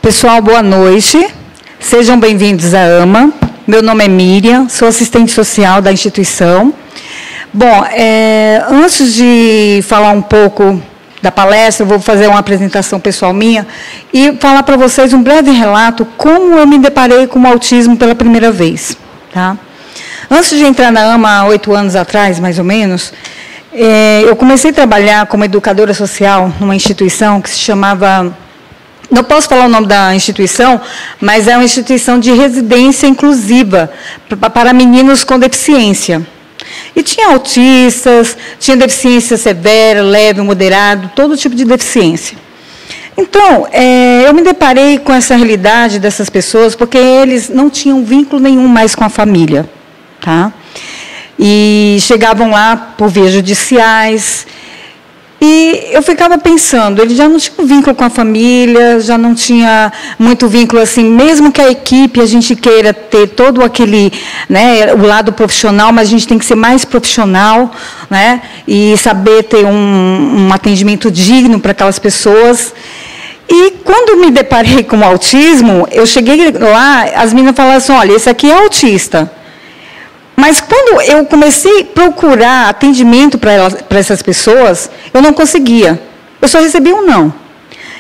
Pessoal, boa noite. Sejam bem-vindos à AMA. Meu nome é Miriam, sou assistente social da instituição. Bom, antes de falar um pouco da palestra, eu vou fazer uma apresentação pessoal minha e falar para vocês um breve relato como eu me deparei com o autismo pela primeira vez. Tá? Antes de entrar na AMA, há 8 anos atrás, mais ou menos, eu comecei a trabalhar como educadora social numa instituição que se chamava... Não posso falar o nome da instituição, mas é uma instituição de residência inclusiva para meninos com deficiência. E tinha autistas, tinha deficiência severa, leve, moderado, todo tipo de deficiência. Então, eu me deparei com essa realidade dessas pessoas, porque eles não tinham vínculo nenhum mais com a família. Tá? E chegavam lá por vias judiciais... E eu ficava pensando, ele já não tinha vínculo com a família, já não tinha muito vínculo assim, mesmo que a equipe, a gente queira ter todo aquele, né, o lado profissional, mas a gente tem que ser mais profissional, né, e saber ter um atendimento digno para aquelas pessoas. E quando me deparei com o autismo, eu cheguei lá, as meninas falaram assim, olha, esse aqui é autista. Mas quando eu comecei a procurar atendimento para essas pessoas, eu não conseguia. Eu só recebia um não.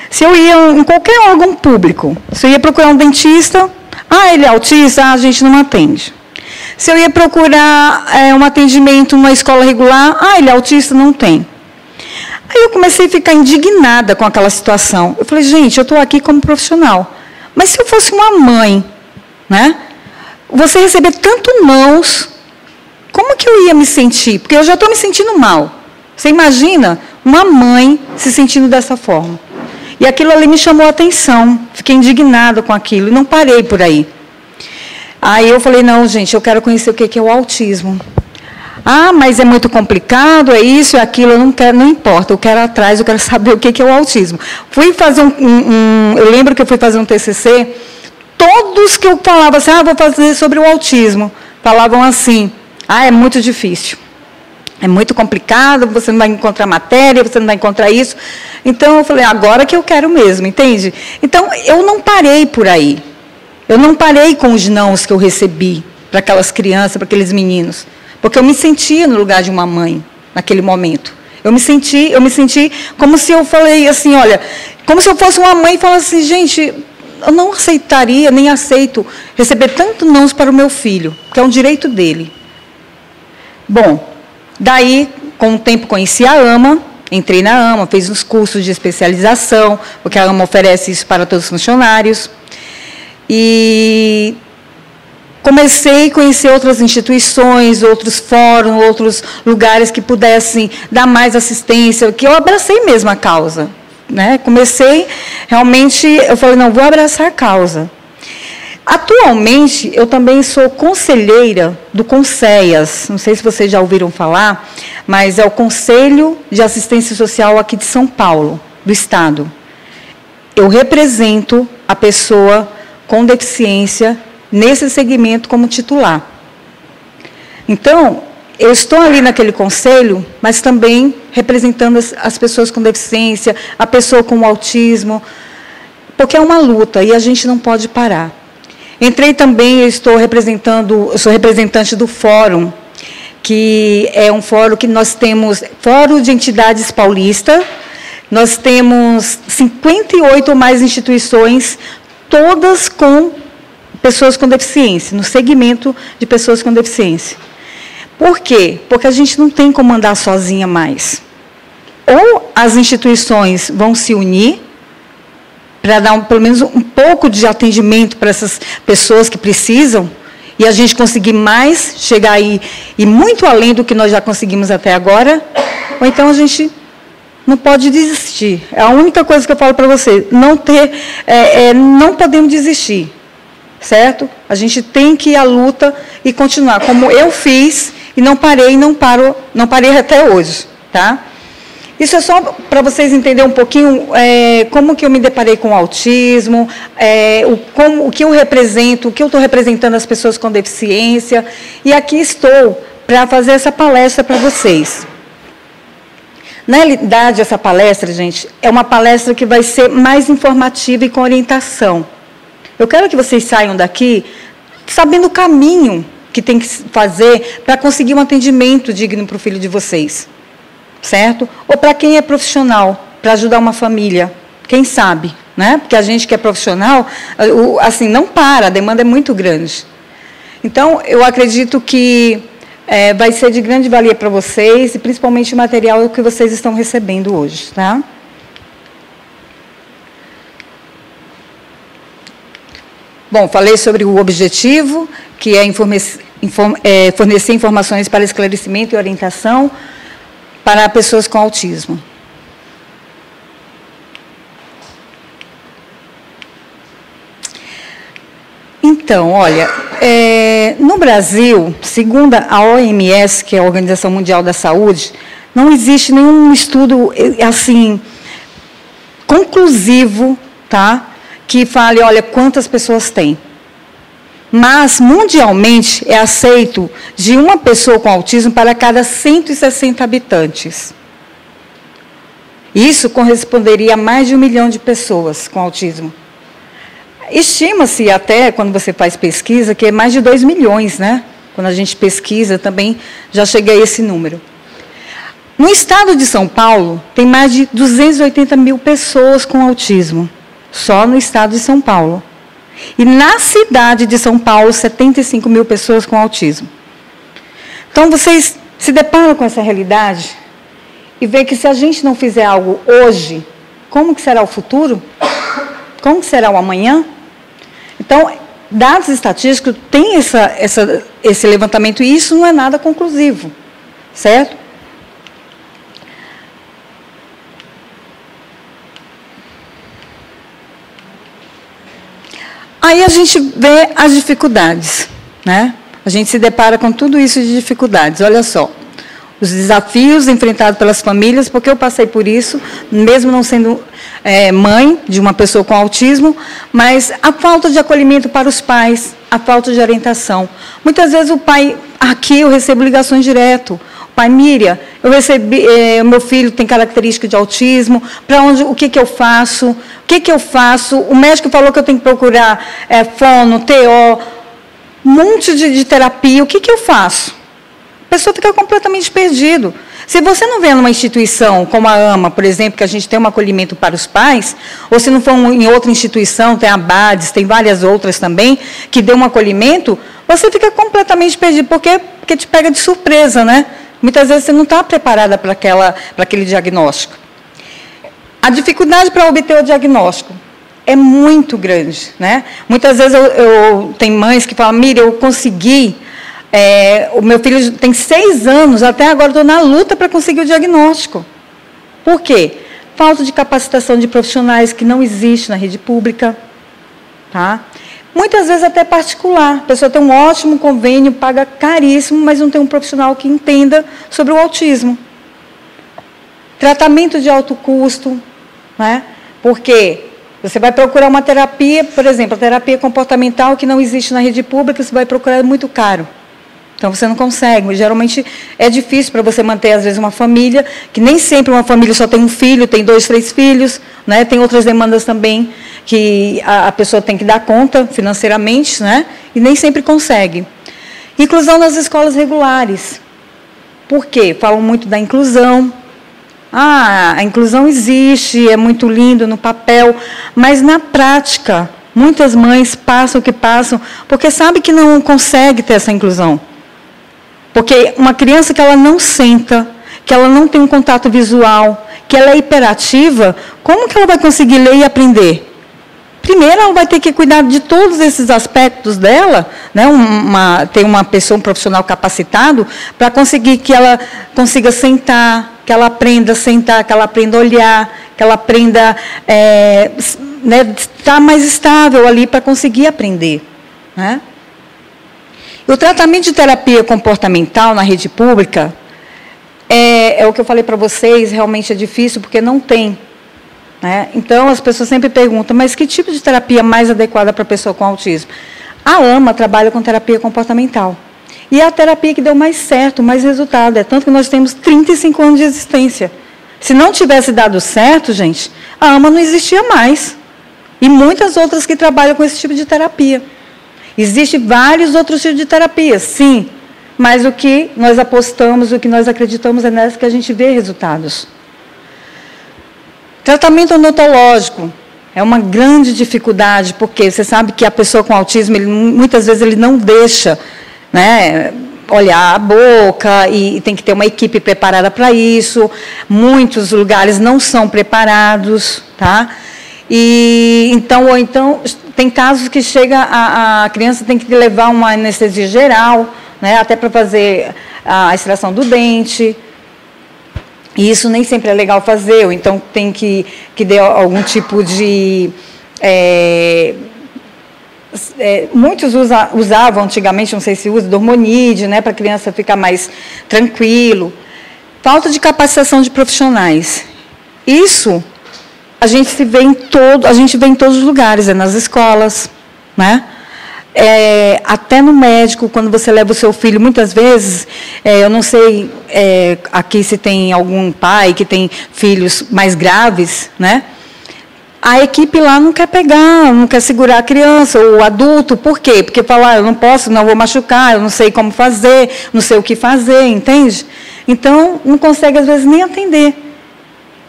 Se eu ia em qualquer órgão público, se eu ia procurar um dentista, ele é autista, a gente não atende. Se eu ia procurar um atendimento numa escola regular, ele é autista, não tem. Aí eu comecei a ficar indignada com aquela situação. Eu falei, gente, eu estou aqui como profissional. Mas se eu fosse uma mãe, né? Você receber tanto nãos, como que eu ia me sentir? Porque eu já estou me sentindo mal. Você imagina uma mãe se sentindo dessa forma. E aquilo ali me chamou a atenção. Fiquei indignada com aquilo e não parei por aí. Aí eu falei, não, gente, eu quero conhecer o que é o autismo. Mas é muito complicado, é isso, é aquilo, eu não quero, não importa, eu quero atrás, eu quero saber o que é o autismo. Fui fazer eu lembro que eu fui fazer um TCC... Todos que eu falava assim, vou fazer sobre o autismo, falavam assim, é muito difícil, é muito complicado, você não vai encontrar matéria, você não vai encontrar isso. Então, eu falei, agora que eu quero mesmo, entende? Então, eu não parei por aí. Eu não parei com os nãos que eu recebi para aquelas crianças, para aqueles meninos, porque eu me sentia no lugar de uma mãe, naquele momento. Eu me senti como se eu falei assim, olha, como se eu fosse uma mãe e falasse assim, gente... Eu não aceitaria, nem aceito, receber tanto nãos para o meu filho, que é um direito dele. Bom, daí, com o tempo, conheci a AMA, entrei na AMA, fiz uns cursos de especialização, porque a AMA oferece isso para todos os funcionários. E comecei a conhecer outras instituições, outros fóruns, outros lugares que pudessem dar mais assistência, que eu abracei mesmo a causa. Né? Comecei, realmente, eu falei, não, vou abraçar a causa. Atualmente, eu também sou conselheira do CONSEAS, não sei se vocês já ouviram falar, mas é o Conselho de Assistência Social aqui de São Paulo, do Estado. Eu represento a pessoa com deficiência nesse segmento como titular. Então, eu estou ali naquele conselho, mas também representando as pessoas com deficiência, a pessoa com autismo, porque é uma luta e a gente não pode parar. Entrei também, eu sou representante do fórum, que é um fórum que nós temos, Fórum de Entidades Paulista, nós temos 58 ou mais instituições, todas com pessoas com deficiência, no segmento de pessoas com deficiência. Por quê? Porque a gente não tem como andar sozinha mais. Ou as instituições vão se unir para dar pelo menos um pouco de atendimento para essas pessoas que precisam, e a gente conseguir mais, chegar aí e muito além do que nós já conseguimos até agora, ou então a gente não pode desistir. É a única coisa que eu falo para você, não podemos desistir, certo? A gente tem que ir à luta e continuar, como eu fiz, e não parei, não parei até hoje, tá? Isso é só para vocês entenderem um pouquinho como que eu me deparei com o autismo, o que eu represento, o que eu estou representando as pessoas com deficiência, e aqui estou para fazer essa palestra para vocês. Na realidade, essa palestra, gente, é uma palestra que vai ser mais informativa e com orientação. Eu quero que vocês saiam daqui sabendo o caminho que tem que fazer para conseguir um atendimento digno para o filho de vocês. Certo? Ou para quem é profissional, para ajudar uma família. Quem sabe? Né? Porque a gente que é profissional, assim, não para, a demanda é muito grande. Então, eu acredito que vai ser de grande valia para vocês, e principalmente o material que vocês estão recebendo hoje. Tá? Bom, falei sobre o objetivo, que é fornecer informações para esclarecimento e orientação para pessoas com autismo. Então, olha, no Brasil, segundo a OMS, que é a Organização Mundial da Saúde, não existe nenhum estudo, assim, conclusivo, tá, que fale, olha, quantas pessoas tem. Mas, mundialmente, é aceito de uma pessoa com autismo para cada 160 habitantes. Isso corresponderia a mais de 1 milhão de pessoas com autismo. Estima-se até, quando você faz pesquisa, que é mais de 2 milhões, né? Quando a gente pesquisa, também já chega a esse número. No estado de São Paulo, tem mais de 280 mil pessoas com autismo. Só no estado de São Paulo. E na cidade de São Paulo, 75 mil pessoas com autismo. Então, vocês se deparam com essa realidade e veem que se a gente não fizer algo hoje, como que será o futuro? Como que será o amanhã? Então, dados estatísticos têm esse levantamento, e isso não é nada conclusivo, certo? Aí a gente vê as dificuldades, né? A gente se depara com tudo isso de dificuldades. Olha só, os desafios enfrentados pelas famílias, porque eu passei por isso, mesmo não sendo mãe de uma pessoa com autismo, mas a falta de acolhimento para os pais, a falta de orientação. Muitas vezes o pai, aqui eu recebo ligações direto. Pai, Miriam, eu recebi, o meu filho tem característica de autismo, o que eu faço? O que eu faço? O médico falou que eu tenho que procurar fono, TO, um monte de terapia, o que eu faço? A pessoa fica completamente perdido. Se você não vê numa instituição como a AMA, por exemplo, que a gente tem um acolhimento para os pais, ou se não for em outra instituição, tem a BADES, tem várias outras também, que dê um acolhimento, você fica completamente perdido, porque te pega de surpresa, né? Muitas vezes você não está preparada para aquele diagnóstico. A dificuldade para obter o diagnóstico é muito grande, né? Muitas vezes tem mães que falam, Miriam, eu consegui, o meu filho tem 6 anos, até agora estou na luta para conseguir o diagnóstico. Por quê? Falta de capacitação de profissionais que não existe na rede pública, tá? Muitas vezes até particular. A pessoa tem um ótimo convênio, paga caríssimo, mas não tem um profissional que entenda sobre o autismo. Tratamento de alto custo, né? Porque você vai procurar uma terapia, por exemplo, a terapia comportamental que não existe na rede pública, você vai procurar muito caro. Então, você não consegue. Geralmente, é difícil para você manter, às vezes, uma família, que nem sempre uma família só tem um filho, tem 2, 3 filhos, né? Tem outras demandas também que a pessoa tem que dar conta financeiramente, né? E nem sempre consegue. Inclusão nas escolas regulares. Por quê? Falam muito da inclusão. A inclusão existe, é muito lindo no papel, mas na prática, muitas mães passam o que passam, porque sabem que não consegue ter essa inclusão. Porque uma criança que ela não senta, que ela não tem um contato visual, que ela é hiperativa, como que ela vai conseguir ler e aprender? Primeiro, ela vai ter que cuidar de todos esses aspectos dela, né? Ter uma pessoa, um profissional capacitado, para conseguir que ela consiga sentar, que ela aprenda a sentar, que ela aprenda a olhar, que ela aprenda estar mais estável ali para conseguir aprender, né? O tratamento de terapia comportamental na rede pública é o que eu falei para vocês, realmente é difícil, porque não tem. Né? Então, as pessoas sempre perguntam, mas que tipo de terapia é mais adequada para a pessoa com autismo? A AMA trabalha com terapia comportamental. E é a terapia que deu mais certo, mais resultado. É tanto que nós temos 35 anos de existência. Se não tivesse dado certo, gente, a AMA não existia mais. E muitas outras que trabalham com esse tipo de terapia. Existem vários outros tipos de terapia, sim. Mas o que nós apostamos, o que nós acreditamos é nessa que a gente vê resultados. Tratamento odontológico é uma grande dificuldade, porque você sabe que a pessoa com autismo, muitas vezes ele não deixa, né, olhar a boca, e tem que ter uma equipe preparada para isso. Muitos lugares não são preparados, tá? E então tem casos que chega a criança tem que levar uma anestesia geral, né, até para fazer a extração do dente. E isso nem sempre é legal fazer, ou então tem que dar algum tipo de... muitos usavam antigamente, não sei se usa, dormonide, né, para a criança ficar mais tranquilo. Falta de capacitação de profissionais. Isso a gente vê em todos os lugares, nas escolas, né? Até no médico, quando você leva o seu filho, muitas vezes, eu não sei aqui se tem algum pai que tem filhos mais graves, né? A equipe lá não quer pegar, não quer segurar a criança, ou o adulto. Por quê? Porque fala, eu não posso, não vou machucar, eu não sei como fazer, não sei o que fazer, entende? Então, não consegue, às vezes, nem atender.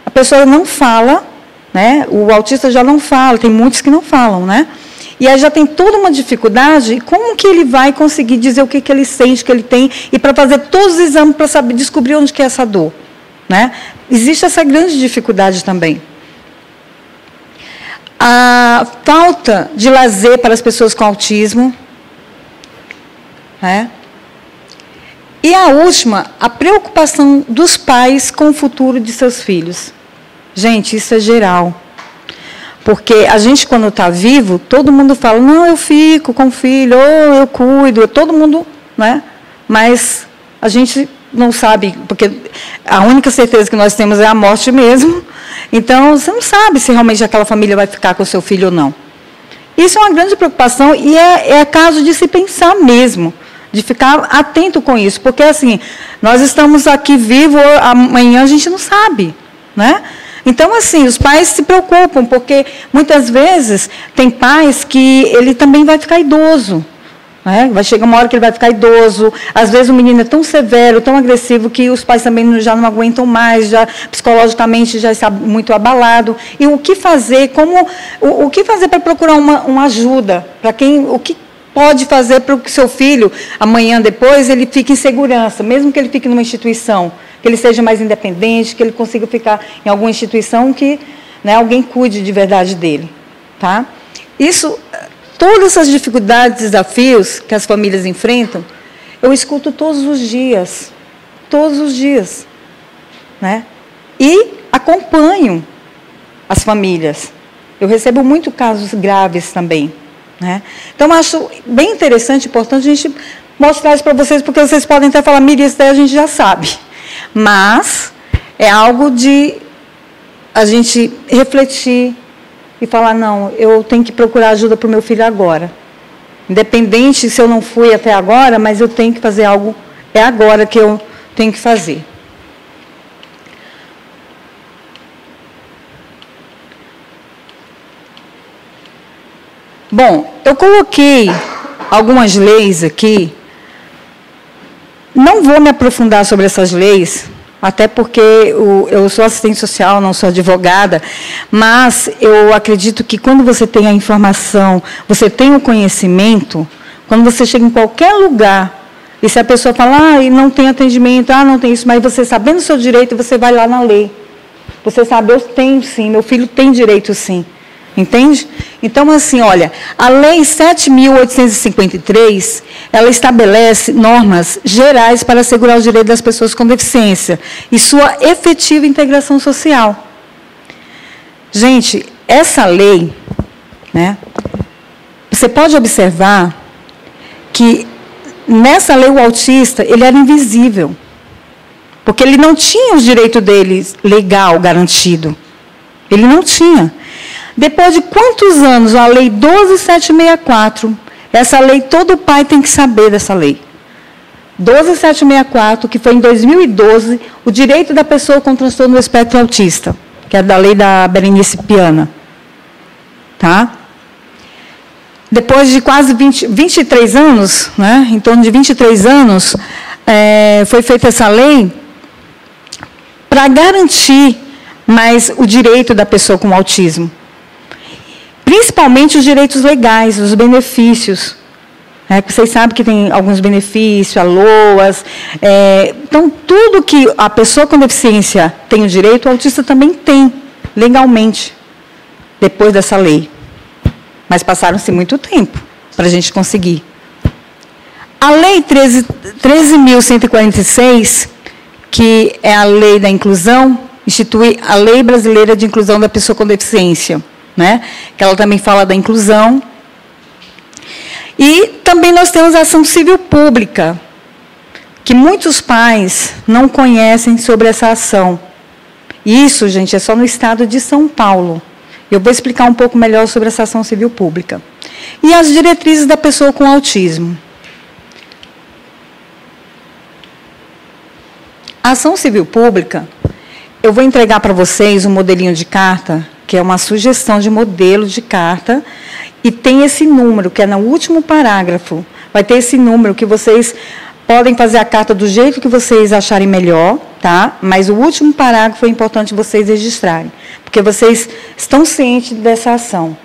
A pessoa não fala, né? O autista já não fala, tem muitos que não falam, né? E aí já tem toda uma dificuldade, como que ele vai conseguir dizer o que ele sente, o que ele tem, e para fazer todos os exames para saber descobrir onde que é essa dor, né? Existe essa grande dificuldade também. A falta de lazer para as pessoas com autismo, né? E a última, a preocupação dos pais com o futuro de seus filhos. Gente, isso é geral. Porque a gente, quando está vivo, todo mundo fala, não, eu fico com o filho, ou eu cuido, todo mundo, né? Mas a gente não sabe, porque a única certeza que nós temos é a morte mesmo. Então, você não sabe se realmente aquela família vai ficar com o seu filho ou não. Isso é uma grande preocupação e é caso de se pensar mesmo, de ficar atento com isso. Porque, assim, nós estamos aqui vivos, amanhã a gente não sabe, né? Então, assim, os pais se preocupam, porque muitas vezes tem pais que ele também vai ficar idoso. Né? Vai chegar uma hora que ele vai ficar idoso. Às vezes o menino é tão severo, tão agressivo, que os pais também já não aguentam mais, já psicologicamente já está muito abalado. E o que fazer? O que fazer para procurar uma ajuda? O que pode fazer para que o seu filho, amanhã, depois, ele fique em segurança, mesmo que ele fique numa instituição, que ele seja mais independente, que ele consiga ficar em alguma instituição que, né, alguém cuide de verdade dele. Tá? Isso, todas essas dificuldades, desafios que as famílias enfrentam, eu escuto todos os dias. Todos os dias. Né? E acompanho as famílias. Eu recebo muito casos graves também. Né? Então, acho bem interessante, importante a gente mostrar isso para vocês, porque vocês podem até falar, Miriam, isso daí a gente já sabe. Mas é algo de a gente refletir e falar, não, eu tenho que procurar ajuda para o meu filho agora. Independente se eu não fui até agora, mas eu tenho que fazer algo, é agora que eu tenho que fazer. Bom, eu coloquei algumas leis aqui. Não vou me aprofundar sobre essas leis, até porque eu sou assistente social, não sou advogada, mas eu acredito que quando você tem a informação, você tem o conhecimento, quando você chega em qualquer lugar, e se a pessoa fala, e não tem atendimento, não tem isso, mas você sabendo o seu direito, você vai lá na lei. Você sabe, eu tenho sim, meu filho tem direito sim. Entende? Então, assim, olha, a Lei 7.853, ela estabelece normas gerais para assegurar os direitos das pessoas com deficiência e sua efetiva integração social. Gente, essa lei, né, você pode observar que nessa lei o autista, ele era invisível, porque ele não tinha os direitos dele legal garantido. Ele não tinha. Depois de quantos anos a Lei 12.764, essa lei, todo pai tem que saber dessa lei. 12764, que foi em 2012, o direito da pessoa com transtorno do espectro autista, que é da lei da Berenice Piana. Tá? Depois de quase 23 anos, né, em torno de 23 anos, foi feita essa lei para garantir mais o direito da pessoa com autismo. Principalmente os direitos legais, os benefícios. Vocês sabem que tem alguns benefícios, a LOAS. Então, tudo que a pessoa com deficiência tem o direito, o autista também tem, legalmente, depois dessa lei. Mas passaram-se muito tempo para a gente conseguir. A Lei 13.146, que é a Lei da Inclusão, institui a Lei Brasileira de Inclusão da Pessoa com Deficiência, né? Que ela também fala da inclusão. E também nós temos a ação civil pública, que muitos pais não conhecem sobre essa ação. Isso, gente, é só no estado de São Paulo. Eu vou explicar um pouco melhor sobre essa ação civil pública. E as diretrizes da pessoa com autismo. A ação civil pública, eu vou entregar para vocês um modelinho de carta, que é uma sugestão de modelo de carta, e tem esse número, que é no último parágrafo. Vai ter esse número que vocês podem fazer a carta do jeito que vocês acharem melhor, tá? Mas o último parágrafo é importante vocês registrarem, porque vocês estão cientes dessa ação.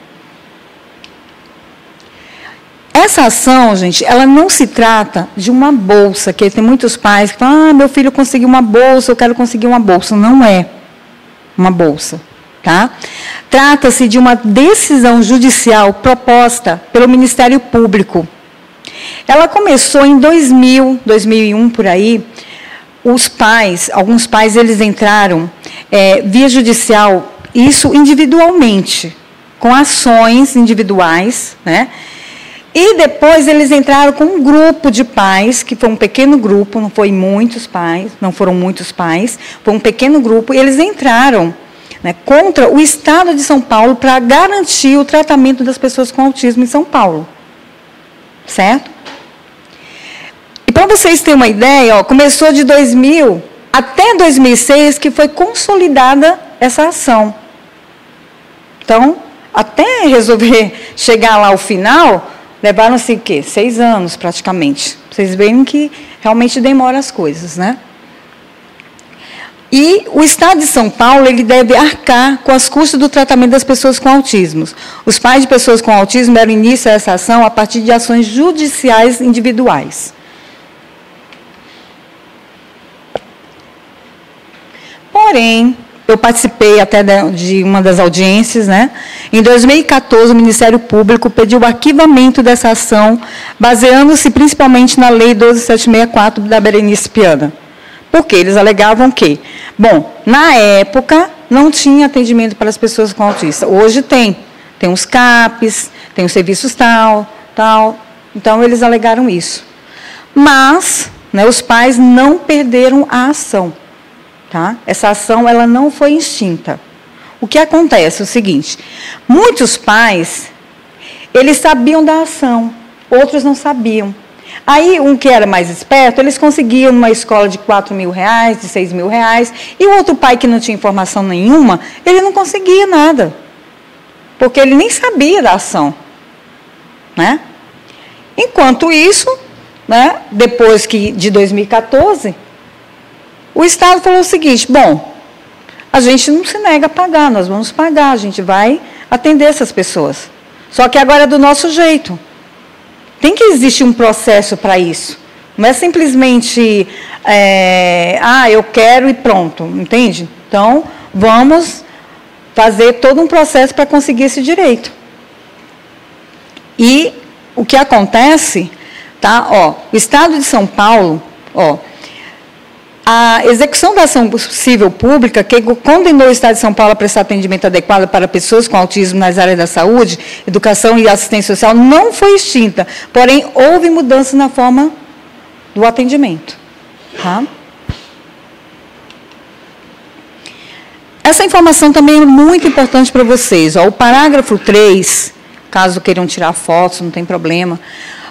Essa ação, gente, ela não se trata de uma bolsa, que tem muitos pais que falam, meu filho conseguiu uma bolsa, eu quero conseguir uma bolsa. Não é uma bolsa. Tá? Trata-se de uma decisão judicial proposta pelo Ministério Público. Ela começou em 2000, 2001, por aí. Alguns pais, eles entraram via judicial, isso individualmente, com ações individuais, né? E depois eles entraram com um grupo de pais, que foi um pequeno grupo, não foram muitos pais, foi um pequeno grupo, e eles entraram, né, contra o Estado de São Paulo para garantir o tratamento das pessoas com autismo em São Paulo. Certo? E para vocês terem uma ideia, começou de 2000 até 2006 que foi consolidada essa ação. Então, até resolver chegar lá ao final, levaram-se o quê? 6 anos, praticamente. Vocês veem que realmente demora as coisas, né? E o Estado de São Paulo, ele deve arcar com as custas do tratamento das pessoas com autismo. Os pais de pessoas com autismo deram início a essa ação a partir de ações judiciais individuais. Porém, eu participei até de uma das audiências, né? Em 2014, o Ministério Público pediu o arquivamento dessa ação, baseando-se principalmente na Lei 12.764 da Berenice Piana. Por quê? Eles alegavam que, bom, na época não tinha atendimento para as pessoas com autismo. Hoje tem. Tem os CAPs, tem os serviços tal. Então, eles alegaram isso. Mas, né, os pais não perderam a ação. Tá? Essa ação ela não foi extinta. O que acontece é o seguinte, muitos pais, eles sabiam da ação, outros não sabiam. Aí, um que era mais esperto, eles conseguiam uma escola de R$4.000, de R$6.000, e o outro pai que não tinha informação nenhuma, ele não conseguia nada, porque ele nem sabia da ação. Né? Enquanto isso, né, depois de 2014, o Estado falou o seguinte, bom, a gente não se nega a pagar, nós vamos pagar, a gente vai atender essas pessoas. Só que agora é do nosso jeito. Tem que existir um processo para isso. Não é simplesmente, eu quero e pronto, entende? Então, vamos fazer todo um processo para conseguir esse direito. E o que acontece, tá? O Estado de São Paulo, a execução da ação civil pública, que condenou o Estado de São Paulo a prestar atendimento adequado para pessoas com autismo nas áreas da saúde, educação e assistência social, não foi extinta, porém, houve mudança na forma do atendimento. Tá? Essa informação também é muito importante para vocês. O parágrafo 3, caso queiram tirar fotos, não tem problema.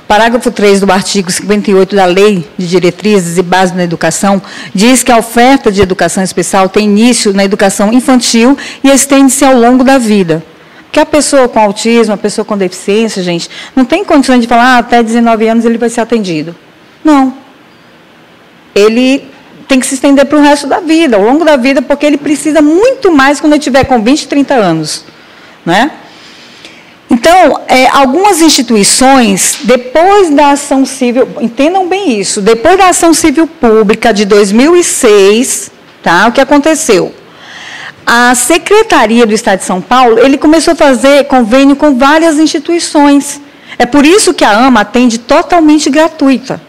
parágrafo 3 do artigo 58 da Lei de Diretrizes e Bases na Educação diz que a oferta de educação especial tem início na educação infantil e estende-se ao longo da vida. Porque a pessoa com autismo, a pessoa com deficiência, gente, não tem condições de falar, até 19 anos ele vai ser atendido. Não. Ele tem que se estender para o resto da vida, ao longo da vida, porque ele precisa muito mais quando ele tiver com 20, 30 anos. Né? Então, algumas instituições, depois da ação civil, entendam bem isso, depois da ação civil pública de 2006, tá, o que aconteceu? A Secretaria do Estado de São Paulo, ele começou a fazer convênio com várias instituições. É por isso que a AMA atende totalmente gratuita.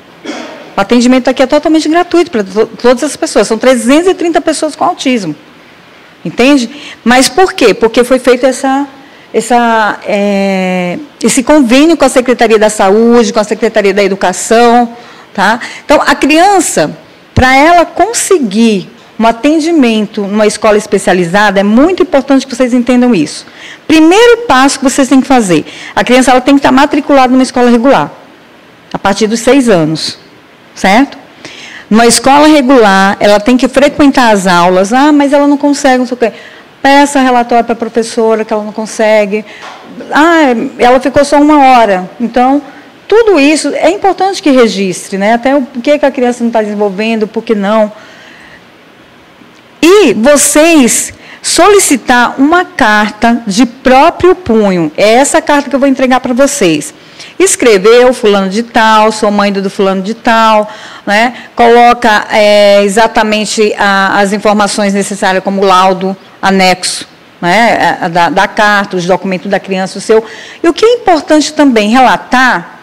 O atendimento aqui é totalmente gratuito para todas as pessoas. São 330 pessoas com autismo. Entende? Mas por quê? Porque foi feito esse convênio com a Secretaria da Saúde, com a Secretaria da Educação. Tá? Então, a criança, para ela conseguir um atendimento numa escola especializada, é muito importante que vocês entendam isso. Primeiro passo que vocês têm que fazer, a criança ela tem que estar matriculada numa escola regular, a partir dos 6 anos, certo? Numa escola regular, ela tem que frequentar as aulas, mas ela não consegue, não sei o quê. Peça relatório para a professora que ela não consegue. Ela ficou só 1 hora. Então, tudo isso é importante que registre, né? Até o porquê que a criança não está desenvolvendo, por que não. E vocês solicitar uma carta de próprio punho. É essa carta que eu vou entregar para vocês. Escreveu fulano de tal, sou mãe do fulano de tal, né? Coloca exatamente as informações necessárias, como o laudo anexo, né? da carta, os documentos da criança, o seu. E o que é importante também relatar,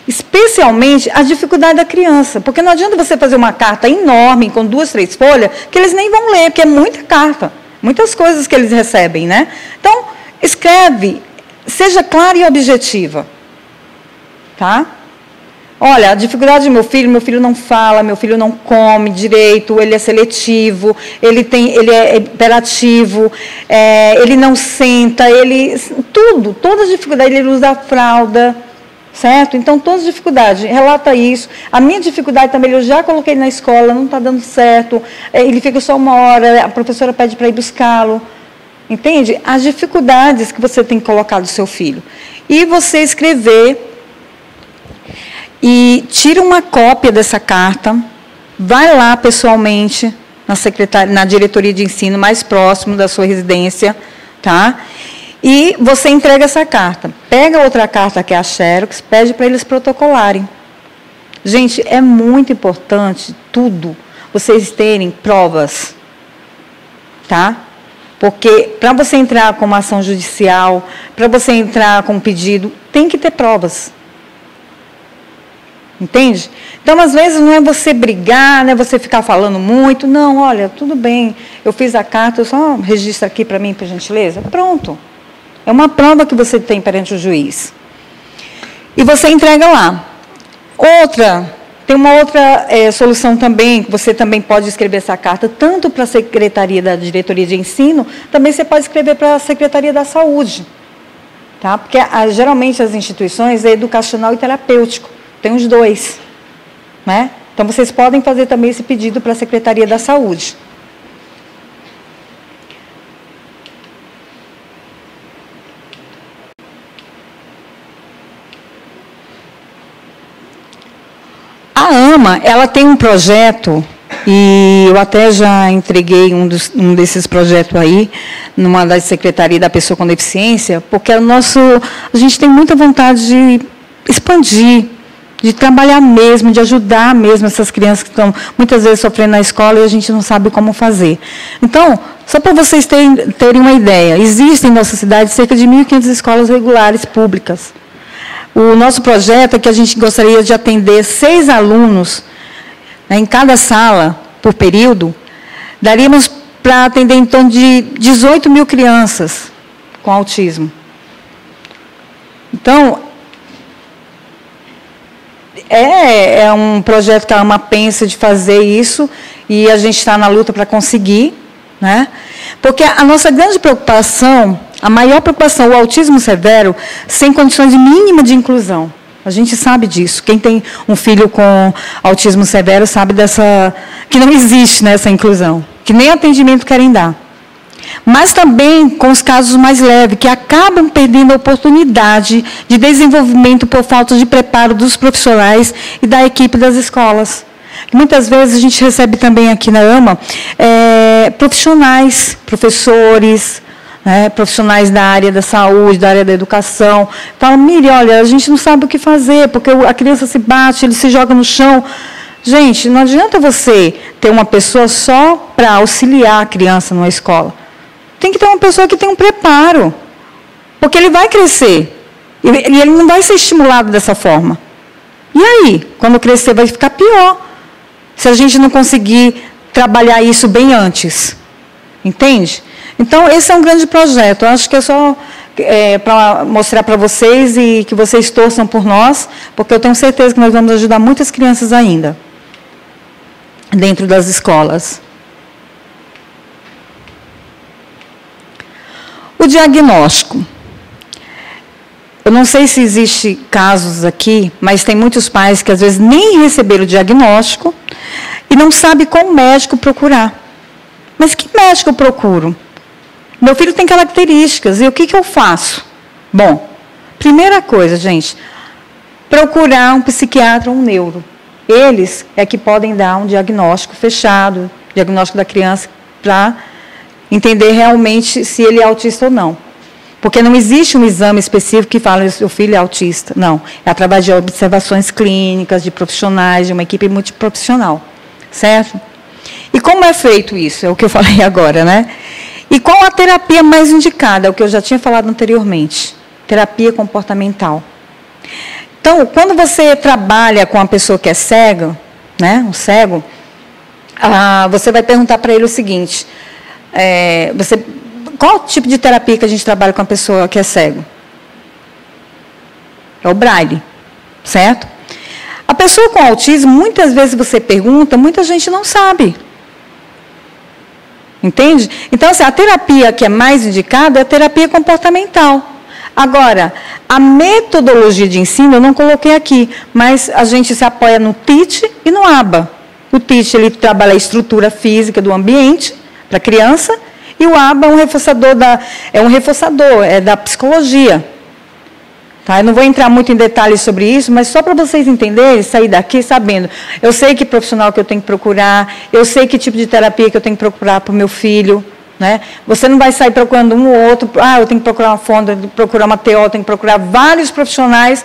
especialmente a dificuldade da criança, porque não adianta você fazer uma carta enorme, com 2, 3 folhas, que eles nem vão ler, porque é muita carta, muitas coisas que eles recebem, né? Então, escreve, seja clara e objetiva. Tá? Olha, a dificuldade do meu filho não fala, meu filho não come direito, ele é seletivo, ele é hiperativo, ele não senta, todas as dificuldades, ele usa a fralda, certo? Então, todas as dificuldades, relata isso. A minha dificuldade também, eu já coloquei na escola, não está dando certo, ele fica só 1 hora, a professora pede para ir buscá-lo. Entende? As dificuldades que você tem que colocar do seu filho. E você escrever. E tira uma cópia dessa carta, vai lá pessoalmente na diretoria de ensino mais próximo da sua residência, tá? E você entrega essa carta. Pega outra carta que é a Xerox, pede para eles protocolarem. Gente, é muito importante vocês terem provas, tá? Porque para você entrar com uma ação judicial, para você entrar com um pedido, tem que ter provas. Entende? Então, às vezes, não é você brigar, não é você ficar falando muito. Não, olha, tudo bem, eu fiz a carta, eu só registro aqui para mim, por gentileza. Pronto. É uma prova que você tem perante o juiz. E você entrega lá. Tem uma outra solução também, que você também pode escrever essa carta, tanto para a Secretaria da Diretoria de Ensino, também você pode escrever para a Secretaria da Saúde. Tá? Porque, geralmente, as instituições é educacional e terapêutico. Tem os dois, né? Então, vocês podem fazer também esse pedido para a Secretaria da Saúde. A AMA, ela tem um projeto, e eu até já entreguei um desses projetos aí, numa das secretarias da pessoa com deficiência, porque a gente tem muita vontade de expandir, de trabalhar mesmo, de ajudar mesmo essas crianças que estão muitas vezes sofrendo na escola e a gente não sabe como fazer. Então, só para vocês terem uma ideia, existem em nossa cidade cerca de 1.500 escolas regulares públicas. O nosso projeto é que a gente gostaria de atender 6 alunos, né, em cada sala, por período, daríamos para atender em torno de 18 mil crianças com autismo. Então, é um projeto que a AMA pensa de fazer isso, e a gente está na luta para conseguir, né? Porque a nossa grande preocupação, a maior preocupação, o autismo severo, sem condições mínimas de inclusão. A gente sabe disso. Quem tem um filho com autismo severo sabe que não existe nessa inclusão, que nem atendimento querem dar. Mas também com os casos mais leves, que acabam perdendo a oportunidade de desenvolvimento por falta de preparo dos profissionais e da equipe das escolas. Muitas vezes a gente recebe também aqui na AMA profissionais, professores, profissionais da área da saúde, da área da educação, falam, Miriam, olha, a gente não sabe o que fazer, porque a criança se bate, ele se joga no chão. Gente, não adianta você ter uma pessoa só para auxiliar a criança numa escola. Tem que ter uma pessoa que tenha um preparo, porque ele vai crescer, e ele não vai ser estimulado dessa forma. E aí, quando crescer, vai ficar pior, se a gente não conseguir trabalhar isso bem antes. Entende? Então, esse é um grande projeto. Eu acho que é só para mostrar para vocês e que vocês torçam por nós, porque eu tenho certeza que nós vamos ajudar muitas crianças ainda, dentro das escolas. O diagnóstico. Eu não sei se existe casos aqui, mas tem muitos pais que às vezes nem receberam o diagnóstico e não sabem qual médico procurar. Mas que médico eu procuro? Meu filho tem características, e o que eu faço? Bom, primeira coisa, gente, procurar um psiquiatra ou um neuro. Eles é que podem dar um diagnóstico fechado, diagnóstico da criança, para entender realmente se ele é autista ou não. Porque não existe um exame específico que fala que o seu filho é autista. Não, é através de observações clínicas, de profissionais, de uma equipe multiprofissional. Certo? E como é feito isso? É o que eu falei agora, né? E qual a terapia mais indicada? É o que eu já tinha falado anteriormente. Terapia comportamental. Então, quando você trabalha com uma pessoa que é cega, né, um cego, você vai perguntar para ele o seguinte, qual tipo de terapia que a gente trabalha com a pessoa que é cego? É o braille, certo? A pessoa com autismo, muitas vezes você pergunta, muita gente não sabe. Entende? Então, assim, a terapia que é mais indicada é a terapia comportamental. Agora, a metodologia de ensino eu não coloquei aqui, mas a gente se apoia no TEACH e no ABA. O TEACH, ele trabalha a estrutura física do ambiente para a criança, e o ABA é um reforçador da psicologia. Tá? Eu não vou entrar muito em detalhes sobre isso, mas só para vocês entenderem, sair daqui sabendo. Eu sei que profissional que eu tenho que procurar, eu sei que tipo de terapia que eu tenho que procurar para o meu filho. Né? Você não vai sair procurando um ou outro, eu tenho que procurar uma fonda, eu tenho que procurar uma TO, eu tenho que procurar vários profissionais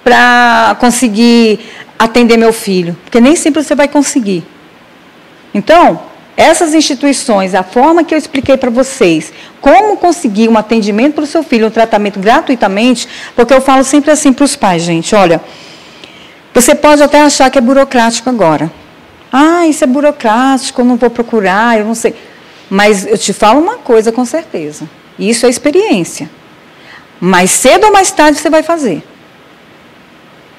para conseguir atender meu filho, porque nem sempre você vai conseguir. Então, essas instituições, a forma que eu expliquei para vocês, como conseguir um atendimento para o seu filho, um tratamento gratuitamente, porque eu falo sempre assim para os pais, gente, olha, você pode até achar que é burocrático agora. Isso é burocrático, eu não vou procurar, eu não sei. Mas eu te falo uma coisa com certeza, isso é experiência. Mais cedo ou mais tarde você vai fazer.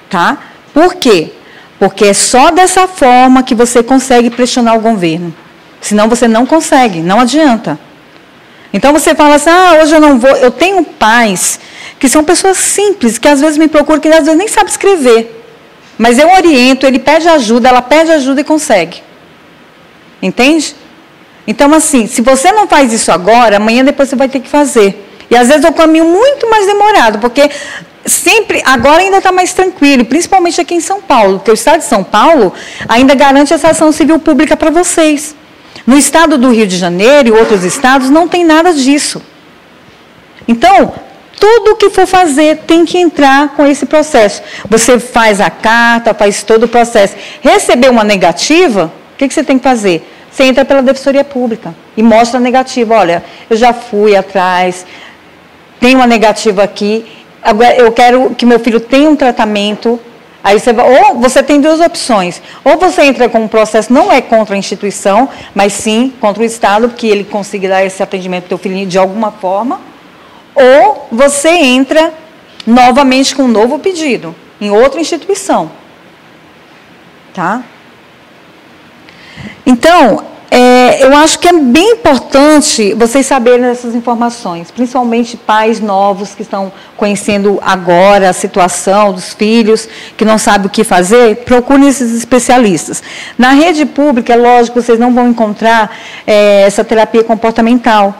Tá? Por quê? Porque é só dessa forma que você consegue pressionar o governo. Senão você não consegue, não adianta. Então você fala assim, hoje eu não vou. Eu tenho pais que são pessoas simples, que às vezes me procuram, que às vezes nem sabem escrever. Mas eu oriento, ele pede ajuda, ela pede ajuda e consegue. Entende? Então, assim, se você não faz isso agora, amanhã depois você vai ter que fazer. E às vezes é um caminho muito mais demorado, porque sempre, agora ainda está mais tranquilo, principalmente aqui em São Paulo, porque o Estado de São Paulo ainda garante essa ação civil pública para vocês. No estado do Rio de Janeiro e outros estados não tem nada disso. Então, tudo o que for fazer tem que entrar com esse processo. Você faz a carta, faz todo o processo. Receber uma negativa, o que você tem que fazer? Você entra pela Defensoria Pública e mostra a negativa. Olha, eu já fui atrás, tem uma negativa aqui, agora eu quero que meu filho tenha um tratamento. Aí você vai, ou você tem duas opções. Ou você entra com um processo, não é contra a instituição, mas sim contra o Estado, que ele consiga dar esse atendimento para o teu filhinho de alguma forma. Ou você entra novamente com um novo pedido, em outra instituição. Tá? Então, eu acho que é bem importante vocês saberem essas informações, principalmente pais novos que estão conhecendo agora a situação dos filhos, que não sabem o que fazer, procurem esses especialistas. Na rede pública, é lógico, vocês não vão encontrar essa terapia comportamental,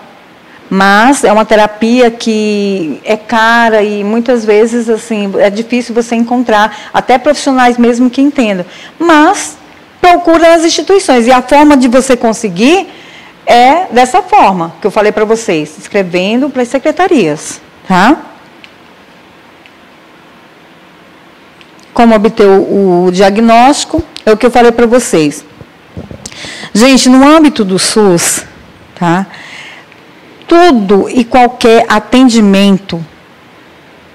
mas é uma terapia que é cara e muitas vezes assim, é difícil você encontrar, até profissionais mesmo que entendam. Mas procura as instituições. E a forma de você conseguir é dessa forma, que eu falei para vocês, escrevendo para as secretarias. Tá? Como obter o diagnóstico, é o que eu falei para vocês. Gente, no âmbito do SUS, tá? Tudo e qualquer atendimento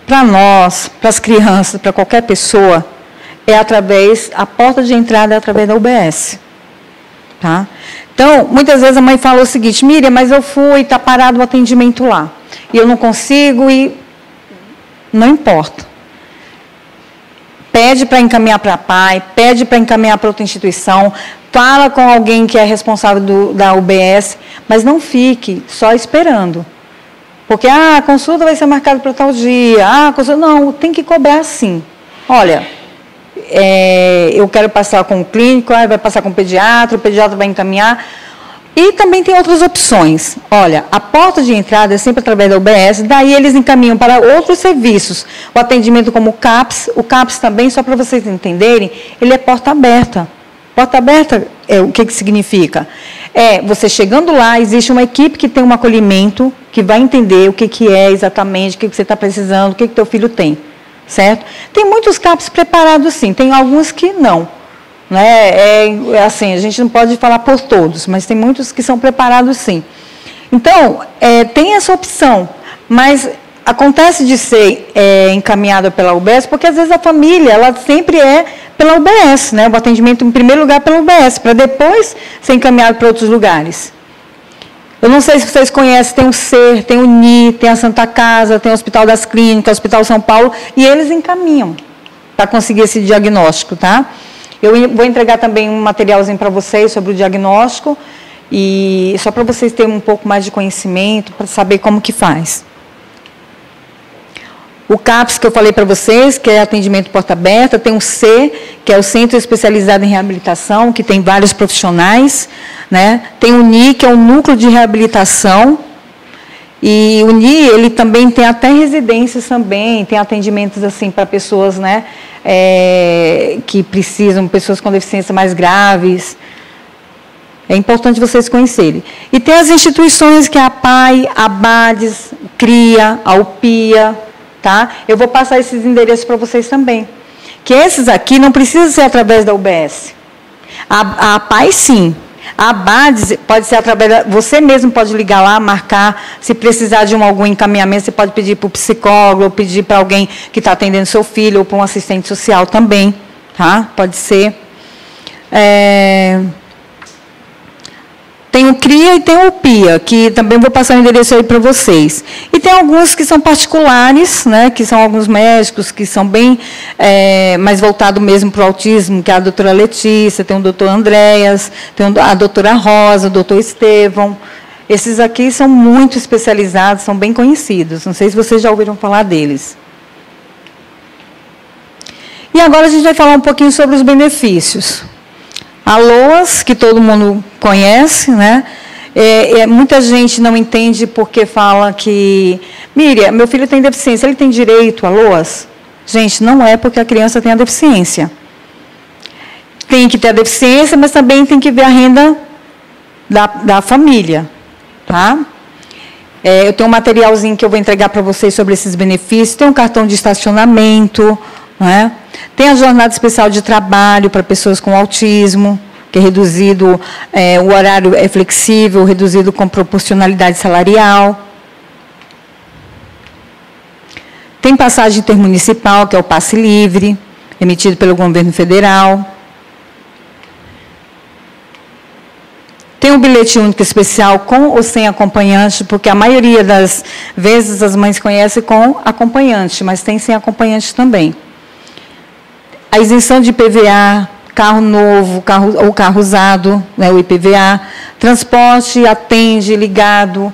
para nós, para as crianças, para qualquer pessoa, a porta de entrada é através da UBS. Tá? Então, muitas vezes a mãe fala o seguinte, Miriam, mas eu fui, está parado o atendimento lá, e eu não consigo, e não importa. Pede para encaminhar para pai, pede para encaminhar para outra instituição, fala com alguém que é responsável da UBS, mas não fique só esperando. Porque, a consulta vai ser marcada para tal dia, não, tem que cobrar sim. Olha, eu quero passar com o clínico, vai passar com o pediatra vai encaminhar. E também tem outras opções. Olha, a porta de entrada é sempre através da UBS, daí eles encaminham para outros serviços. O atendimento como o CAPS também, só para vocês entenderem, ele é porta aberta. Porta aberta, o que significa? Você chegando lá, existe uma equipe que tem um acolhimento, que vai entender o que é exatamente, o que você está precisando, o que teu filho tem. Certo? Tem muitos CAPs preparados, sim, tem alguns que não. Né? Assim, a gente não pode falar por todos, mas tem muitos que são preparados, sim. Então, tem essa opção, mas acontece de ser encaminhada pela UBS, porque às vezes a família, ela sempre é pela UBS, né? O atendimento em primeiro lugar pela UBS, para depois ser encaminhado para outros lugares. Eu não sei se vocês conhecem, tem o SER, tem o NI, tem a Santa Casa, tem o Hospital das Clínicas, o Hospital São Paulo, e eles encaminham para conseguir esse diagnóstico, tá? Eu vou entregar também um materialzinho para vocês sobre o diagnóstico, e só para vocês terem um pouco mais de conhecimento, para saber como que faz. O CAPS, que eu falei para vocês, que é atendimento porta aberta, tem o C, que é o Centro Especializado em Reabilitação, que tem vários profissionais, né? Tem o NI, que é o Núcleo de Reabilitação, e o NI, ele também tem até residências também, tem atendimentos assim para pessoas, né, que precisam, pessoas com deficiências mais graves. É importante vocês conhecerem. E tem as instituições que é a PAI, a BADES, CRIA, a UPIA, tá? Eu vou passar esses endereços para vocês também. Que esses aqui não precisam ser através da UBS. A PAI, sim. A BADES pode ser através... Você mesmo pode ligar lá, marcar. Se precisar de algum encaminhamento, você pode pedir para o psicólogo, ou pedir para alguém que está atendendo seu filho, ou para um assistente social também. Tá? Pode ser. Tem o CRIA e tem o PIA, que também vou passar o endereço aí para vocês. E tem alguns que são particulares, né, que são alguns médicos que são bem mais voltados mesmo para o autismo, que é a doutora Letícia, tem o doutor Andréas, tem a doutora Rosa, o doutor Estevão. Esses aqui são muito especializados, são bem conhecidos. Não sei se vocês já ouviram falar deles. E agora a gente vai falar um pouquinho sobre os benefícios. A LOAS, que todo mundo conhece, né? Muita gente não entende porque fala que... Miriam, meu filho tem deficiência, ele tem direito a LOAS? Gente, não é porque a criança tem a deficiência. Tem que ter a deficiência, mas também tem que ver a renda da família. Tá? Eu tenho um materialzinho que eu vou entregar para vocês sobre esses benefícios. Tem um cartão de estacionamento, né? Tem a jornada especial de trabalho para pessoas com autismo, que é reduzido, o horário é flexível, reduzido com proporcionalidade salarial. Tem passagem intermunicipal, que é o passe livre, emitido pelo governo federal. Tem um bilhete único especial com ou sem acompanhante, porque a maioria das vezes as mães conhecem com acompanhante, mas tem sem acompanhante também. A isenção de IPVA, carro novo, ou carro usado, né, o IPVA, transporte, atende, ligado.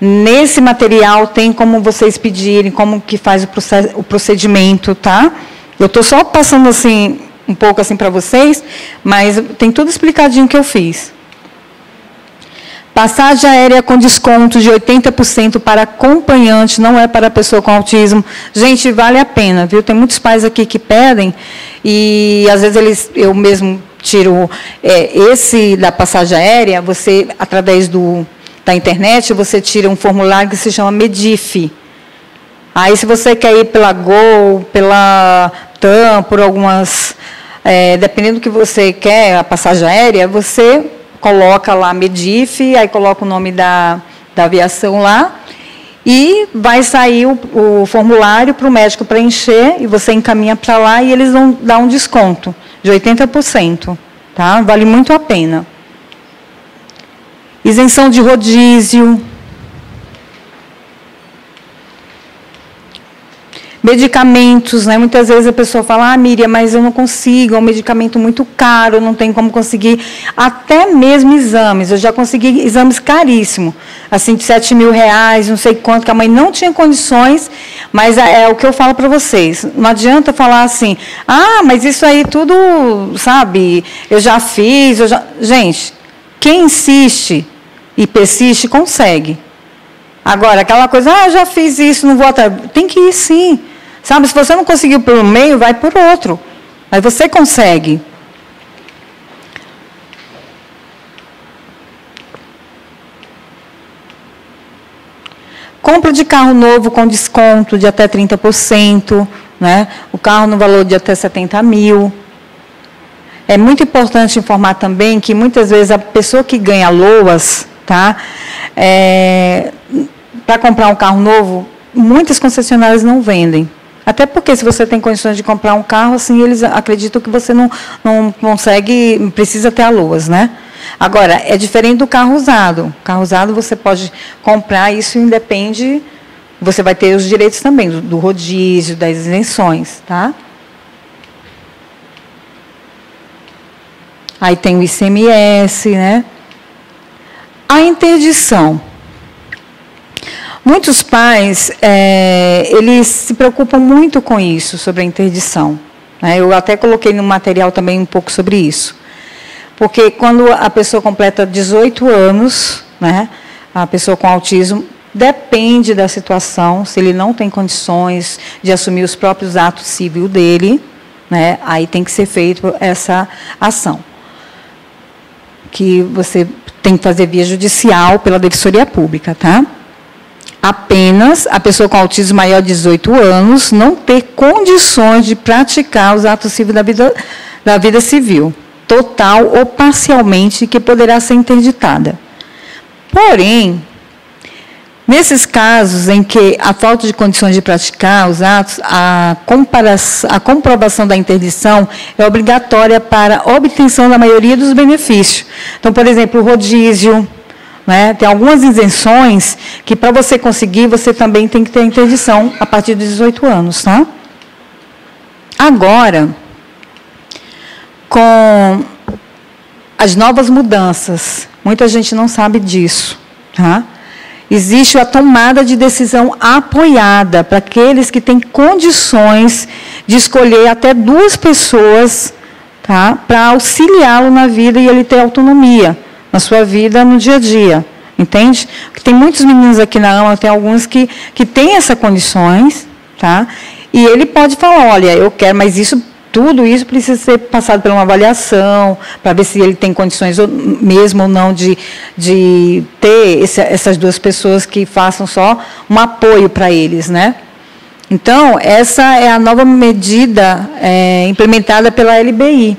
Nesse material tem como vocês pedirem, como que faz o procedimento, tá? Eu estou só passando assim, um pouco assim para vocês, mas tem tudo explicadinho que eu fiz. Passagem aérea com desconto de 80% para acompanhante, não é para pessoa com autismo. Gente, vale a pena, viu? Tem muitos pais aqui que pedem, e às vezes eu mesmo tiro esse da passagem aérea, você, através da internet, você tira um formulário que se chama Medif. Aí, se você quer ir pela Gol, pela TAM, por algumas... dependendo do que você quer, a passagem aérea, você coloca lá Medif, aí coloca o nome da aviação lá, e vai sair o formulário para o médico preencher, e você encaminha para lá, e eles vão dar um desconto de 80%. Tá? Vale muito a pena. Isenção de rodízio. Medicamentos, né? Muitas vezes a pessoa fala, Miriam, mas eu não consigo, é um medicamento muito caro, não tem como conseguir. Até mesmo exames, eu já consegui exames caríssimos, assim, de R$7.000, não sei quanto, que a mãe não tinha condições, mas é o que eu falo para vocês. Não adianta falar assim, mas isso aí tudo, sabe, eu já fiz, Gente, quem insiste e persiste, consegue. Agora, aquela coisa, eu já fiz isso, não vou atrás. Tem que ir sim. Sabe, se você não conseguiu por um meio, vai por outro. Aí você consegue. Compra de carro novo com desconto de até 30%, né? O carro no valor de até 70 mil. É muito importante informar também que, muitas vezes, a pessoa que ganha LOAS, tá? Para comprar um carro novo, muitas concessionárias não vendem. Até porque, se você tem condições de comprar um carro, assim, eles acreditam que você não consegue, precisa ter a LOAS, né? Agora, é diferente do carro usado. O carro usado você pode comprar, isso independe, você vai ter os direitos também, do rodízio, das isenções, tá? Aí tem o ICMS, né? A interdição. Muitos pais, eles se preocupam muito com isso, sobre a interdição. Né? Eu até coloquei no material também um pouco sobre isso. Porque quando a pessoa completa 18 anos, né, a pessoa com autismo, depende da situação, se ele não tem condições de assumir os próprios atos civis dele, né, aí tem que ser feita essa ação. Que você tem que fazer via judicial pela Defensoria Pública, tá? Apenas a pessoa com autismo maior de 18 anos não ter condições de praticar os atos civis da vida civil, total ou parcialmente, que poderá ser interditada. Porém, nesses casos em que a falta de condições de praticar os atos, a comprovação da interdição é obrigatória para a obtenção da maioria dos benefícios. Então, por exemplo, o rodízio, né, tem algumas isenções que, para você conseguir, você também tem que ter interdição a partir dos 18 anos. Tá? Agora, com as novas mudanças, muita gente não sabe disso, tá? Existe a tomada de decisão apoiada para aqueles que têm condições de escolher até 2 pessoas, tá, para auxiliá-lo na vida e ele ter autonomia na sua vida, no dia a dia. Entende? Porque tem muitos meninos aqui na AMA, tem alguns que têm essas condições, tá? E ele pode falar, olha, eu quero, mas tudo isso precisa ser passado por uma avaliação, para ver se ele tem condições mesmo ou não de ter essas 2 pessoas que façam só um apoio para eles, né? Então, essa é a nova medida implementada pela LBI,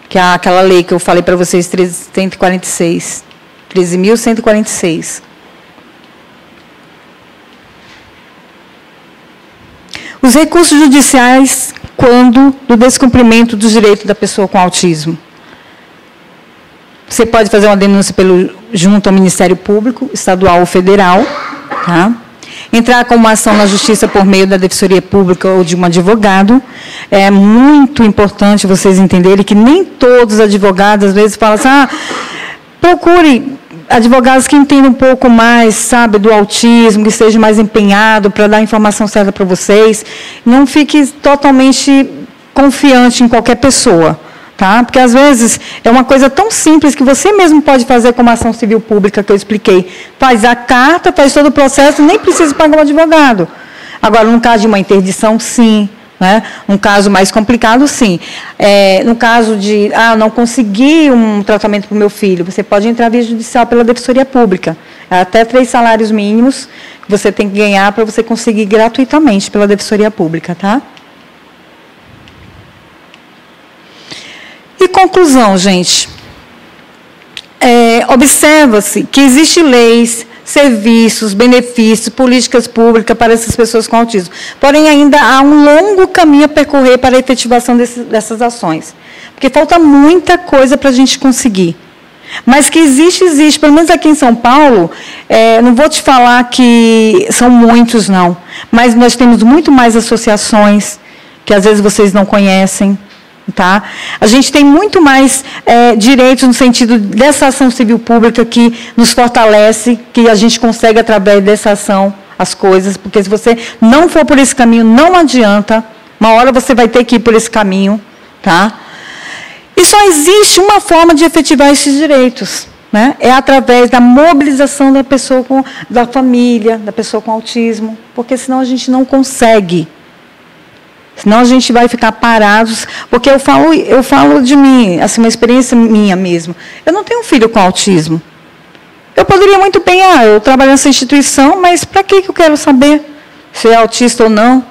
que é aquela lei que eu falei para vocês, 13.146. Os recursos judiciais quando do descumprimento dos direitos da pessoa com autismo. Você pode fazer uma denúncia junto ao Ministério Público, estadual ou federal, tá? entrar com uma ação na justiça por meio da Defensoria Pública ou de um advogado. É muito importante vocês entenderem que nem todos os advogados, às vezes, falam assim, procure advogados que entendam um pouco mais, sabe, do autismo, que estejam mais empenhados para dar a informação certa para vocês. Não fique totalmente confiante em qualquer pessoa. Tá? Porque, às vezes, é uma coisa tão simples que você mesmo pode fazer como ação civil pública, que eu expliquei. Faz a carta, faz todo o processo, nem precisa pagar um advogado. Agora, no caso de uma interdição, sim. Né? Um caso mais complicado, sim. No caso de, não consegui um tratamento para o meu filho, você pode entrar via judicial pela Defensoria Pública. Até 3 salários mínimos que você tem que ganhar para você conseguir gratuitamente pela Defensoria Pública. Tá? E conclusão, gente. Observa-se que existem leis, serviços, benefícios, políticas públicas para essas pessoas com autismo. Porém, ainda há um longo caminho a percorrer para a efetivação dessas ações. Porque falta muita coisa para a gente conseguir. Mas que existe. Pelo menos aqui em São Paulo, não vou te falar que são muitos, não. Mas nós temos muito mais associações, que às vezes vocês não conhecem. Tá? A gente tem muito mais direitos no sentido dessa ação civil pública que nos fortalece, que a gente consegue, através dessa ação, as coisas, porque se você não for por esse caminho, não adianta, uma hora você vai ter que ir por esse caminho. Tá? E só existe uma forma de efetivar esses direitos, né? É através da mobilização da pessoa, da família, da pessoa com autismo, porque senão a gente não consegue. Senão a gente vai ficar parados, porque eu falo de mim, assim, uma experiência minha mesmo. Eu não tenho um filho com autismo. Eu poderia muito bem, eu trabalho nessa instituição, mas para que eu quero saber se é autista ou não?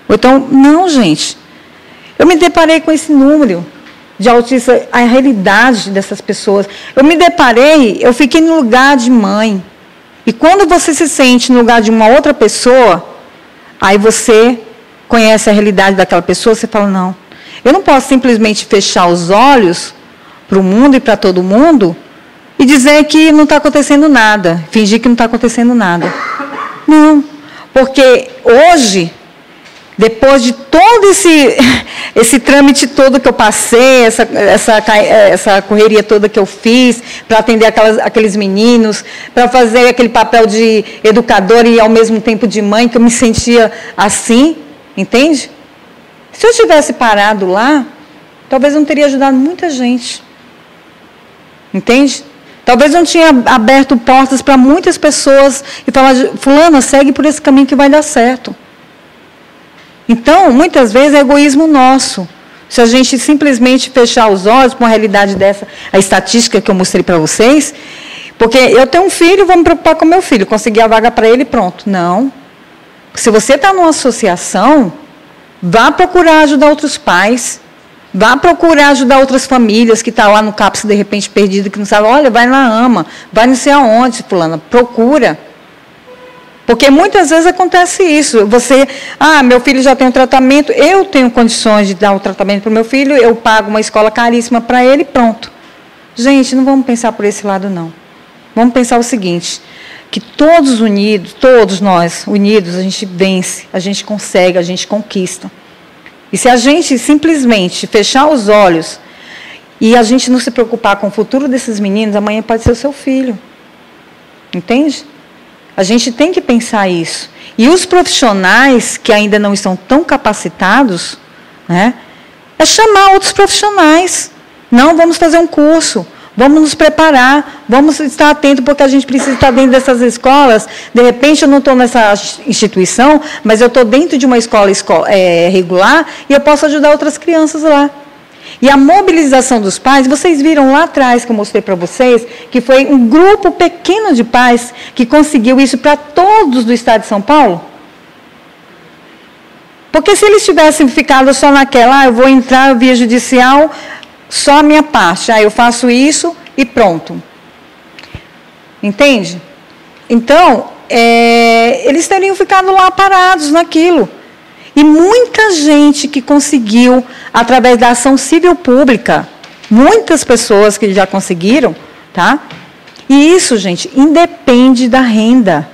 Ou então, não, gente. Eu me deparei com esse número de autistas, a realidade dessas pessoas. Eu fiquei no lugar de mãe. E quando você se sente no lugar de uma outra pessoa, aí você conhece a realidade daquela pessoa, você fala, não, eu não posso simplesmente fechar os olhos para o mundo e para todo mundo e dizer que não está acontecendo nada, fingir que não está acontecendo nada. Não, porque hoje, depois de todo esse trâmite todo que eu passei, essa correria toda que eu fiz, para atender aqueles meninos, para fazer aquele papel de educadora e, ao mesmo tempo, de mãe, que eu me sentia assim, entende? Se eu tivesse parado lá, talvez não teria ajudado muita gente. Entende? Talvez não tinha aberto portas para muitas pessoas e falar, fulana, segue por esse caminho que vai dar certo. Então, muitas vezes é egoísmo nosso. Se a gente simplesmente fechar os olhos para uma realidade dessa, a estatística que eu mostrei para vocês, porque eu tenho um filho, vou me preocupar com o meu filho, conseguir a vaga para ele e pronto. Não. Se você está numa associação, vá procurar ajudar outros pais, vá procurar ajudar outras famílias que estão lá no CAPS, de repente, perdido, que não sabe, olha, vai na AMA, vai não sei aonde, fulana, procura. Porque muitas vezes acontece isso. Você, meu filho já tem um tratamento, eu tenho condições de dar um tratamento para o meu filho, eu pago uma escola caríssima para ele e pronto. Gente, não vamos pensar por esse lado, não. Vamos pensar o seguinte, que todos nós unidos, a gente vence, a gente consegue, a gente conquista. E se a gente simplesmente fechar os olhos e a gente não se preocupar com o futuro desses meninos, amanhã pode ser o seu filho. Entende? A gente tem que pensar isso. E os profissionais que ainda não estão tão capacitados, né, é chamar outros profissionais. Não, vamos fazer um curso, vamos nos preparar, vamos estar atentos, porque a gente precisa estar dentro dessas escolas. De repente, eu não estou nessa instituição, mas eu estou dentro de uma escola regular e eu posso ajudar outras crianças lá. E a mobilização dos pais, vocês viram lá atrás, que eu mostrei para vocês, que foi um grupo pequeno de pais que conseguiu isso para todos do estado de São Paulo? Porque se eles tivessem ficado só naquela, eu vou entrar via judicial, só a minha parte, eu faço isso e pronto. Entende? Então, eles teriam ficado lá parados naquilo. E muita gente que conseguiu, através da ação civil pública, muitas pessoas que já conseguiram, tá? E isso, gente, independe da renda.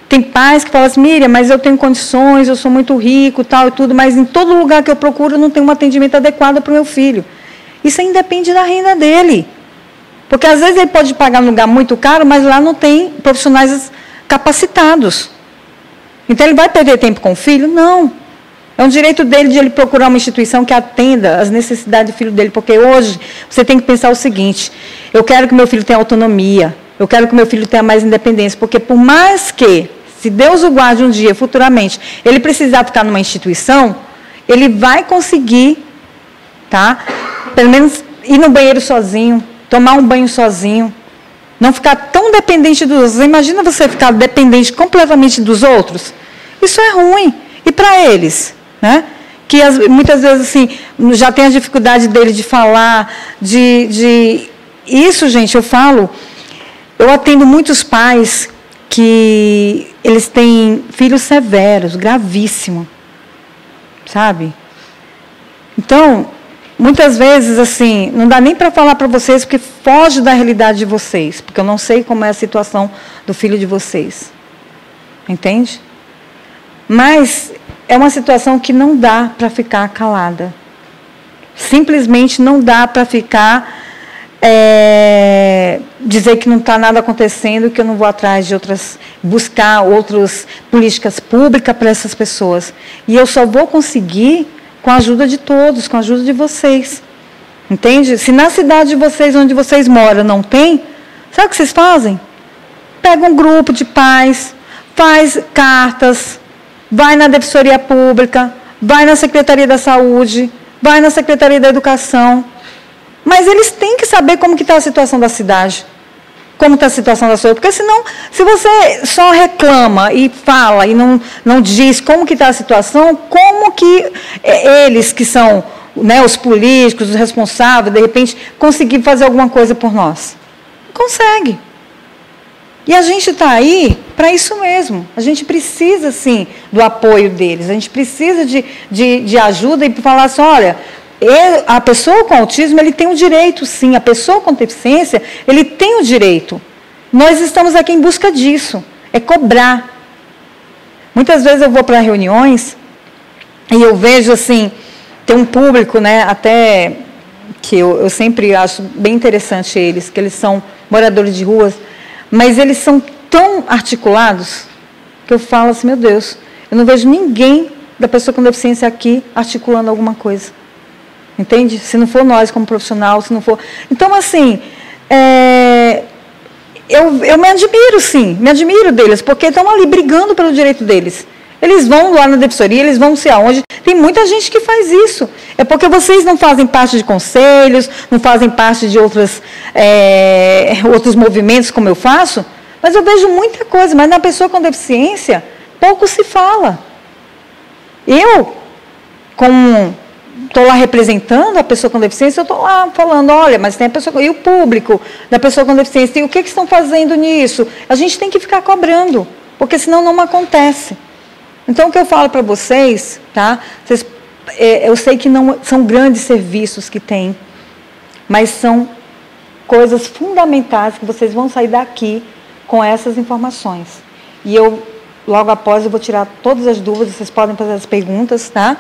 Tem pais que falam assim, Miriam, mas eu tenho condições, eu sou muito rico, tal e tudo, mas em todo lugar que eu procuro não tem um atendimento adequado para o meu filho. Isso aí depende da renda dele. Porque às vezes ele pode pagar num lugar muito caro, mas lá não tem profissionais capacitados. Então ele vai perder tempo com o filho? Não. É um direito dele de ele procurar uma instituição que atenda às necessidades do filho dele. Porque hoje você tem que pensar o seguinte, eu quero que meu filho tenha autonomia, eu quero que meu filho tenha mais independência, porque por mais que, se Deus o guarde um dia, futuramente, ele precisar ficar numa instituição, ele vai conseguir, tá? Pelo menos ir no banheiro sozinho, tomar um banho sozinho, não ficar tão dependente dos outros. Imagina você ficar dependente completamente dos outros. Isso é ruim. E para eles, né? Que muitas vezes assim, já tem a dificuldade dele de falar, Isso, gente, eu atendo muitos pais que eles têm filhos severos, gravíssimos, sabe? Então, muitas vezes, assim, não dá nem para falar para vocês, porque foge da realidade de vocês, porque eu não sei como é a situação do filho de vocês. Entende? Mas é uma situação que não dá para ficar calada. Simplesmente não dá para ficar... dizer que não está nada acontecendo, que eu não vou atrás de buscar outras políticas públicas para essas pessoas. E eu só vou conseguir com a ajuda de todos, com a ajuda de vocês. Entende? Se na cidade de vocês, onde vocês moram, não tem, sabe o que vocês fazem? Pega um grupo de pais, faz cartas, vai na Defensoria Pública, vai na Secretaria da Saúde, vai na Secretaria da Educação. Mas eles têm que saber como que está a situação da cidade, como está a situação da sua, porque senão, se você só reclama e fala e não diz como que está a situação, como que eles que são, né, os políticos, os responsáveis, de repente, conseguir fazer alguma coisa por nós? Não consegue. E a gente está aí para isso mesmo. A gente precisa, sim, do apoio deles, a gente precisa de ajuda e falar assim, olha... a pessoa com autismo, ele tem o direito, sim. A pessoa com deficiência, ele tem o direito. Nós estamos aqui em busca disso. É cobrar. Muitas vezes eu vou para reuniões e eu vejo, assim, tem um público, né, até que eu sempre acho bem interessante eles, que eles são moradores de ruas, mas eles são tão articulados que eu falo assim, meu Deus, eu não vejo ninguém da pessoa com deficiência aqui articulando alguma coisa. Entende? Se não for nós como profissional, se não for... Então, assim, eu me admiro, sim, me admiro deles, porque estão ali brigando pelo direito deles. Eles vão lá na defensoria, eles vão não sei aonde. Tem muita gente que faz isso. É porque vocês não fazem parte de conselhos, não fazem parte de outros movimentos como eu faço, mas eu vejo muita coisa, mas na pessoa com deficiência, pouco se fala. Eu, como... estou lá representando a pessoa com deficiência, eu estou lá falando, olha, mas tem a pessoa... E o público da pessoa com deficiência, e o que estão fazendo nisso? A gente tem que ficar cobrando, porque senão não acontece. Então, o que eu falo para vocês, tá? Eu sei que não são grandes serviços que tem, mas são coisas fundamentais que vocês vão sair daqui com essas informações. E eu, logo após, eu vou tirar todas as dúvidas, vocês podem fazer as perguntas, tá?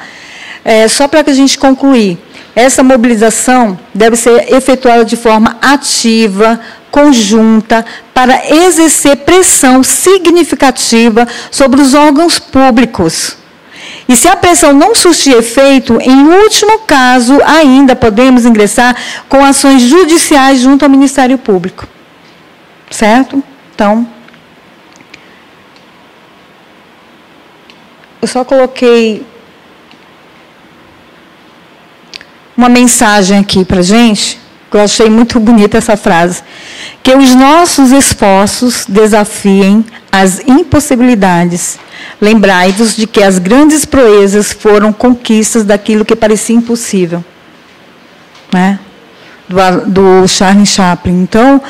Só para que a gente concluir, essa mobilização deve ser efetuada de forma ativa, conjunta, para exercer pressão significativa sobre os órgãos públicos. E se a pressão não surtir efeito, em último caso, ainda podemos ingressar com ações judiciais junto ao Ministério Público. Certo? Então, eu só coloquei uma mensagem aqui para a gente, que eu achei muito bonita essa frase, que os nossos esforços desafiem as impossibilidades. Lembrai-vos de que as grandes proezas foram conquistas daquilo que parecia impossível. Né? Do Charlie Chaplin. Então,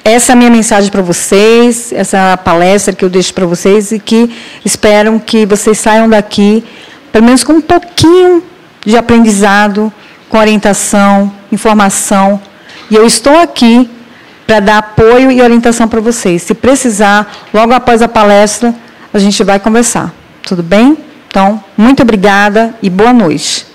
essa é a minha mensagem para vocês, essa palestra que eu deixo para vocês e que espero que vocês saiam daqui pelo menos com um pouquinho de aprendizado, com orientação, informação. E eu estou aqui para dar apoio e orientação para vocês. Se precisar, logo após a palestra, a gente vai conversar. Tudo bem? Então, muito obrigada e boa noite.